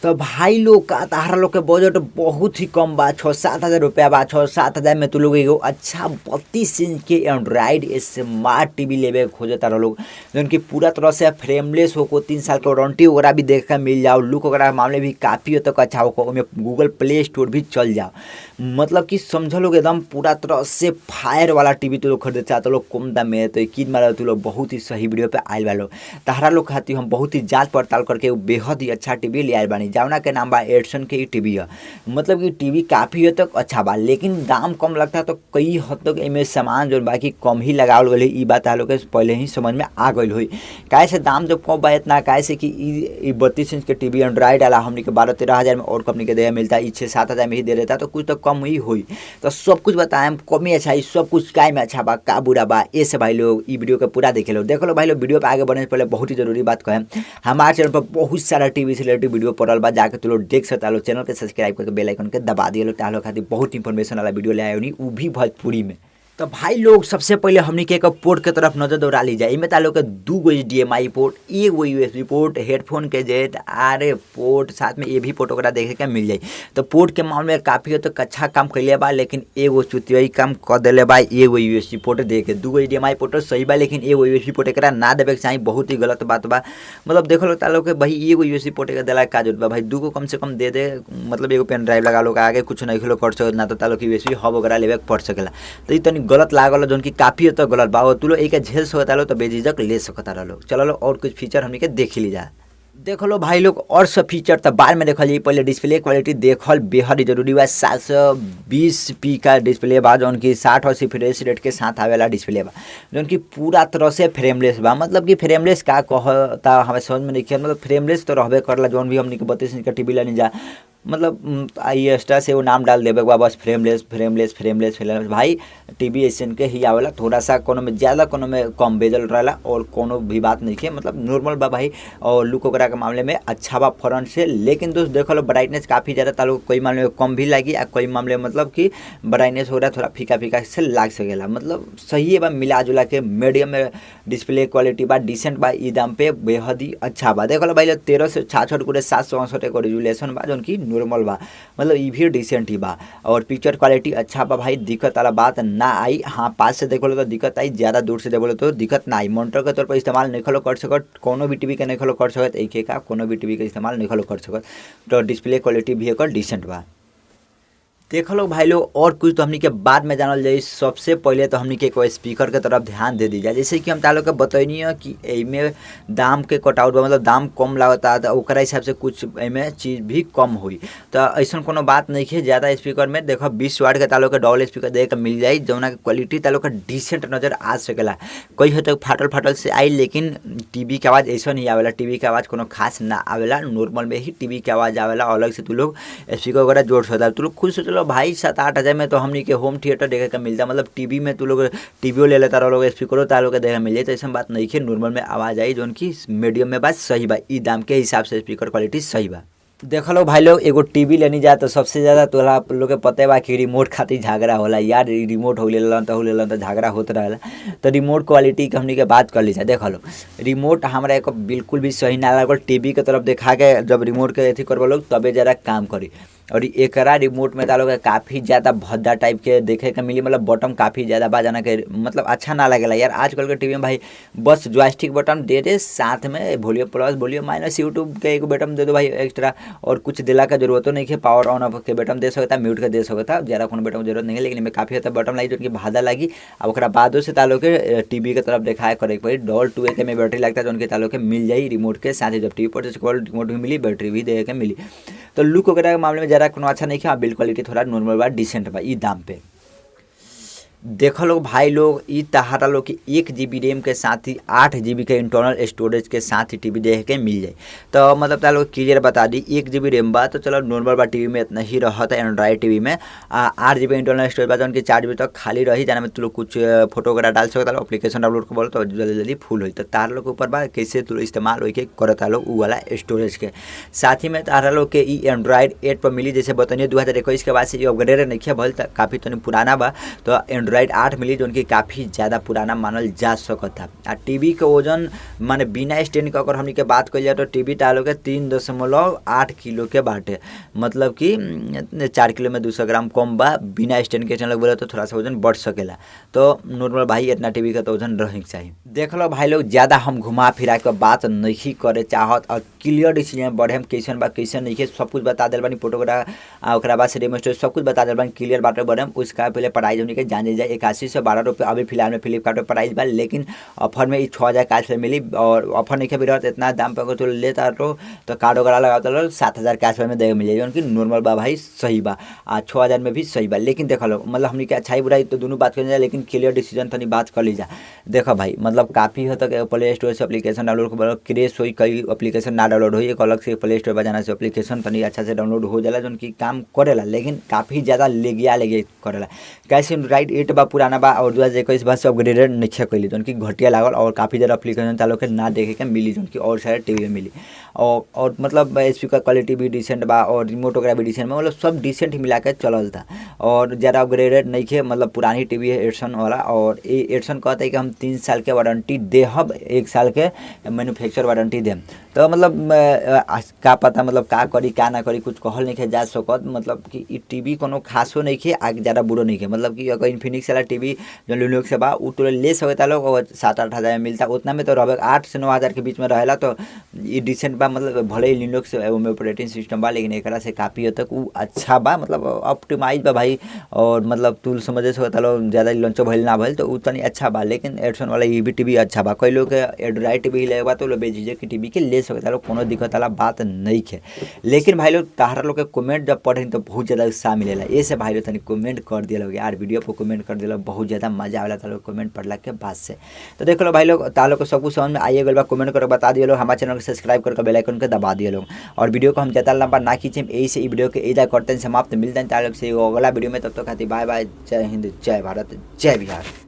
तो भाई लोग का तारा लोग के बजट बहुत ही कम बा, 6-7 हज़ार रुपया बा। 6-7 हज़ार में तू लोग एगो अच्छा 32 इंच के एंड्रॉइड स्मार्ट टीवी लेवे खोजे तारा लोग, जौन की पूरा तरह से फ्रेमलेस हो को 3 साल के वारंटी वगैरह भी देख के मिल जाओ। लुक वगैरह मामले भी काफ़ी हद तक अच्छा हो, उसमें गूगल प्ले स्टोर भी चल जाओ। मतलब कि समझ लोग एकदम पूरा तरह से फायर वाला टीवी तू लोग खरीदे चाहते लोग कम दाम में, तो यकीन मारो तू लोग बहुत ही सही वीडियो पे आयल बा लोग। तारा लोग खातिर हम बहुत ही जांच पड़ताल करके बेहद ही अच्छा टीवी ले आयल बानी, जौना के नाम बा एडिसन के टीवी है। मतलब कि टीवी काफ़ी हद तक अच्छा बा, लेकिन दाम कम लगता है। तो कई हद तक इमें सामान जो बाकी कम ही लगावल गई, ई बात आप लोग के पहले ही समझ में आ गई हुई। काहे से दाम जब कम बा इतना, काहे से कि 32 इंच के टीवी एंड्रॉइड वाला हमने के 12-13 हज़ार में और कंपनी के दे मिलता है, 6-7 हज़ार में ही दे देता, तो कुछ तो कम ही हुई। तो सब कुछ बताएं कमी अच्छा ही, सब कुछ काय में अच्छा बा का बुरा बा, ये से भाई लोग ई वीडियो के पूरा देखे लो। देख लो भाई लोग, वीडियो पे आगे बढ़ने से पहले बहुत ही जरूरी बात कहें, हमारे चैनल पर बहुत सारा टीवी से रिलेटेड वीडियो पड़ल बा, जाके तुम लोग देख सकता लो। चैनल के सब्सक्राइब करके बेल आइकन के दबा दिए लो, तालो खातिर बहुत इंफॉर्मेशन वाला वीडियो ले आए नहीं, वो भी भोजपुरी में। तो भाई लोग सबसे पहले हमने के पोर्ट के तरफ नजर दौड़ा ली जाए। इनमें तालो के 2 HDMI port, 1 USB port, headphone के जेट RF पोर्ट, साथ में ये भी पोर्ट वगैरह देखे के मिल जाए। तो पोर्ट के मामले में काफ़ी हद तक अच्छा काम कैले बा, लेकिन एगो चुतियाई काम कर दिले बा। 1 USB पोर्ट दे के 2 HDMI पोर्ट सही बा, लेकिन 1 USB पोर्ट एकरा ना देवे के चाहिए, बहुत ही गलत बात बा। मतलब देखो लोग तालो के भाई 1 USB पोर्ट के दिला का जरूरत बा भाई, 2 को कम से कम दे दे। मतलब एगो पेन ड्राइव लगा लो, आगे कुछ नहीं खिलो कर सकत ना, तो तालो की USB हब वगैरह लेवे पड़ सकेला। तो ये गलत लागल, जो कि काफ़ी हद तक गलत बा। तू लोग एक झेल सकता लो, तो बेझिझक ले सकता रहो। चलो लो और कुछ फीचर हमने के देख ली जा। देख लो भाई लोग, और सब फीचर तो बाद में देखल जाए, पहले डिस्प्ले क्वालिटी देखल बेहद ही जरूरी बा। 720p का डिस्प्ले बा, जो कि 60-80 फ्रेश रेट के साथ आवेला डिस्प्ले बा, जो कि पूरा तरह से फ्रेमलेस बा। मतलब कि फ्रेमलेस का कहता हमें समझ में नहीं, मतलब फ्रेमलेस तो रहबे करला, जो भी हमने 32 इंच का टीवी लेने जा, मतलब आई एक्स्ट्रा से वो नाम डाल देवे बस, फ्रेमलेस फ्रेमलेस फ्रेमलेस फ्रेमलेस। भाई टीवी ऐसन के ही आवेला, थोड़ा सा कोनो में ज़्यादा कोनो में कम बेजल रहेला, और कोनो भी बात नहीं है, मतलब नॉर्मल बा भाई। और लुक वगैरह के मामले में अच्छा बा फ्रंट से। लेकिन दोस्त देखो लो, ब्राइटनेस काफ़ी ज़्यादा तालो कोई मामले में कम भी लगी, और कोई मामले में मतलब कि ब्राइटनेस हो रहा थोड़ा फीका फीका से लाग सकेला। मतलब सही है बा, मिला जुला के मीडियम में डिस्प्ले क्वालिटी बा, डिसेंट बा, ई दाम पे बेहद ही अच्छा बा। देखो लो भाई 13 से 66 पूरे 768 का रेजुलेशन बा, जो कि नॉर्मल बा, मतलब ये भी डिसेंट ही बा। और पिक्चर क्वालिटी अच्छा बा भाई, दिक्कत वाला बात ना आई। हाँ, पास से देखो तो दिक्कत आई, ज़्यादा दूर से देखो तो दिक्कत ना आई। मॉनिटर के तौर पर इस्तेमाल नहीं खलो कर सकत, कोनो भी टीवी के नहीं खलो कर सकत, एक का कोनो भी टीवी के इस्तेमाल नहीं खलो कर सकत। तो डिस्प्ले क्वालिटी भी एक डिसेंट बा। देख लो भाई लोग, और कुछ तो हमनी के बाद में जानल जाए। सबसे पहले तो हमनी के कोई स्पीकर के तरफ ध्यान दे दी जाए। जैसे कि हम तालो के बतैनी है कि एमे दाम के कटआउट बा, मतलब दाम कम लागता, तो ओकरा हिसाब से कुछ एमे चीज़ भी कम हुई। तो ऐसा कोनो बात नहीं है। ज़्यादा स्पीकर में देखो 20 वाट के तालो के डबल स्पीकर दे के मिल जाए, जौना के क्वालिटी तालो का डिसेंट नज़र आ सकेला। कई हद तक फाटल फाटल से आई, लेकिन टीवी के आवाज़ ऐसा नहीं आवेला। टीवी के आवाज़ कोनो खास ना आवेला, नॉर्मल में ही टीवी के आवाज़ आवेला। अलग से तू लोग स्पीकर वगैरह जोड़ सकता, तू लोग खुद सोच लो भाई। 7-8 हज़ार में तो हमनी के होम थिएटर देखे का मिलता, मतलब टीवी में तू लोग टीवी ले लेता रहो, स्पीकरों तालो के देखे मिल जाए। तो ऐसा बात नहीं है, नॉर्मल में आवाज़ आई, जो कि मीडियम में बात सही बा, ई दाम के हिसाब से स्पीकर क्वालिटी सही बा। देख लो भाई लोग, एगो टीवी लेनी जा तो सबसे ज़्यादा तोरा लोग के पते बा कि रिमोट खातिर झगड़ा होला यार, रिमोट हो लेलन तो झगड़ा होता रहेला। तो रिमोट क्वालिटी के हमनी के बात कर ली जाए। देख लो, रिमोट हमारा एक बिल्कुल भी सही ना लगल। टीवी के तरफ देखा के जब रिमोट के अथी करबो लोग, तबे जरा काम करी। और एकरा रिमोट में तालो के काफ़ी ज़्यादा भद्दा टाइप के देखे के मिली, मतलब बटन काफ़ी ज़्यादा बा, जाना के मतलब अच्छा ना लगेला यार। आजकल के टीवी में भाई बस जॉयस्टिक बटन दे दे, साथ में volume plus volume minus YouTube के एक बटन दे दो भाई एक्स्ट्रा, और कुछ दिला का जरूरत नहीं है। पावर ऑन ऑफ के बटन दे सकता, म्यूट के दे सकता, ज़्यादा कोनो बटन की जरूरत नहीं है। लेकिन इनमें काफ़ी हद तक बटन लगी, जो कि भादा लगी। अब ओकरा बादो से तालो के टीवी के तरफ दिखाए करे पड़ी। डॉल 2 के में बैटरी लगता है, जो उनके तालो के मिल जाई रिमोट के साथ ही। जब टीवी पर रिमोट भी मिली, बैटरी भी दे के मिली। तो लुक वगैरह के मामले में ज़रा कोनो अच्छा नहीं है। बिल्ड क्वालिटी थोड़ा नॉर्मल बा, डिसेंट बा, ई दाम पे। देखो लोग भाई लोग, ई तहारा लोग कि 1 GB रैम के साथ ही 8 GB के इंटरनल स्टोरेज के साथ ही टीवी देख के मिल जाए। तो मतलब तार लोग क्लियर बता दी, 1 GB रैम बा तो चलो नॉर्मल बा, टीवी में इतना ही रहता है। एंड्रॉइड टीवी में 8 GB इंटरनल स्टोरेज बा, उनकी 4 GB तक खाली रही, जाना में तुम लोग कुछ फोटो वगैरह डाल सकता, एप्लीकेशन डाउनलोड कर बोलो तो जल्दी जल्दी फुल हुई। तो तार लोग के ऊपर बा कैसे तुम इस्तेमाल हो के करता लोग वो वाला स्टोरेज के। साथ ही में तारा लोग के ई एंड्रॉइड 8 पर मिली, जैसे बताइए 2021 के बाद से जो अपग्रेड नहीं किया भल, काफ़ी तो पुराना बा। तो एंड्रॉइड 8 मिली जो कि काफ़ी ज़्यादा पुराना मानल जा सकता। आ टीवी के वजन माने बिना स्टैंड के अगर हमनी के बात कल जाए तो टीवी टालो के 3.8 किलो के बाटे, मतलब कि 4 किलो में 200 ग्राम कम बा। बिना स्टैंड के चैनल बोले तो थोड़ा सा वजन बढ़ सकेला। तो नॉर्मल भाई इतना टीवी का तो वजन रहे के चाहिए। देख लो भाई लोग, ज़्यादा हम घुमा फिरा के बात नहीं करे चाहत और क्लियर डिसीजन बढ़े हम कैसन बा कैसन नहीं, सब कुछ बता दिल बानी। फोटोग्राफ ओकरा बाद से डेमोस्ट्रेट सब कुछ बता दिल बानी क्लियर बात बढ़े। उसका पहले प्राइस होने के जाने जाए 81 से 12 रुपये अभी फिलहाल में फ्लिपकार्ट पर प्राइस बा, लेकिन ऑफर में 6000 कैश में मिली। और ऑफर नहीं भी रहता इतना दाम पर तो लेता तो कार्ड वगैरह लगाता लो 7000 कैश में दे मिल जाए, उनकी नॉर्मल बा भाई सही बा। 6000 में भी सही बा। लेकिन देख लो मतलब हमने क्या अच्छाई बुराई तो दोनों बात कर जाए, लेकिन क्लियर डिसीजन तनी बात कर लीजा। देखो भाई मतलब काफ़ी हद तक प्ले स्टोर से एप्लीकेशन डाउनलोड कर क्रेश हुई, कई एप्लीकेशन ना डाउनलोड हुई, एक अलग से प्ले स्टोर पर जाना से एप्लीकेशन तनी अच्छा से डाउनलोड हो जाला जो कि काम करेला, लेकिन काफ़ी ज़्यादा लेगे करेला। कैसे एंड्रॉइड 8 बा पुराना बा और 2021 बा से अपग्रेडेड नहीं कैली जो कि घटिया लागल और काफ़ी ज़्यादा एप्लीकेशन चालू के ना देखे के मिली जो कि और सारे टीवी में मिली। और मतलब स्पीकर क्वालिटी भी डिसेंट बा और रिमोट वगैरह भी डिसेंट, मतलब सब डिसेंट मिला के चलल था और ज़्यादा अपग्रेडेड नहीं खे। मतलब पुरानी टीवी है एडसन वाला, और ये एडसन कहते हैं कि हम 3 साल के वारंटी दे, 1 साल के मैन्युफैक्चर वारंटी दें। तो मतलब का पता मतलब का करी का ना करी कुछ कहल नहीं जा सकत। मतलब कि टीवी कोनो खासो नहीं खे आगे ज़्यादा बुरो नहीं खे। मतलब कि अगर इन्फिनिक्स वाला टीवी जो लिनोक्स से बा वो तो ले सकता लोग और 7-8 हज़ार में मिलता, उतना में तो रहे 8 से 9 हज़ार के बीच में रहेला। तो ये डिसेंट बा, मतलब भले ही लिनोक्स में ऑपरेटिंग सिस्टम बा, लेकिन एक से काफ़ी हद तक वो अच्छा बा, मतलब ऑप्टिमाइज बा भाई। और मतलब तू समझे सकता लोग ज़्यादा लंचो भइल ना भइल तो उतनी अच्छा बा। लेकिन एडसन वाला ये भी टीवी अच्छा बा। कई लोग एंड्रॉइड टीवी ले बा तो लोग बेझिझक की टीवी के ले सकता लोग, कोनो दिक्कत वाला बात नहीं है। लेकिन भाई लोग तारा लोग के कमेंट जब पढ़े तो बहुत ज़्यादा उत्साह मिलेला। ये से भाई लोग तनी कमेंट कर दिया लोग यार, वीडियो पर कमेंट कर दिया, बहुत ज़्यादा मजा आवेला था लोग कमेंट पढ़ला के बाद से। तो देख लो भाई लोग तालों को सब कुछ समझ में आइए गल बा, कमेंट करके बता दिए लोग। हमारे चैनल को सब्सक्राइब करके बेल आइकन के दबा दिए लोग, और वीडियो को हम ज़्यादा लंबा ना खींचे, यही से वीडियो के इधर करते हैं समाप्त। मिलते हैं तालों से अगला वीडियो में, तब तक खाती बाय बाय। जय हिंद, जय भारत, जय बिहार।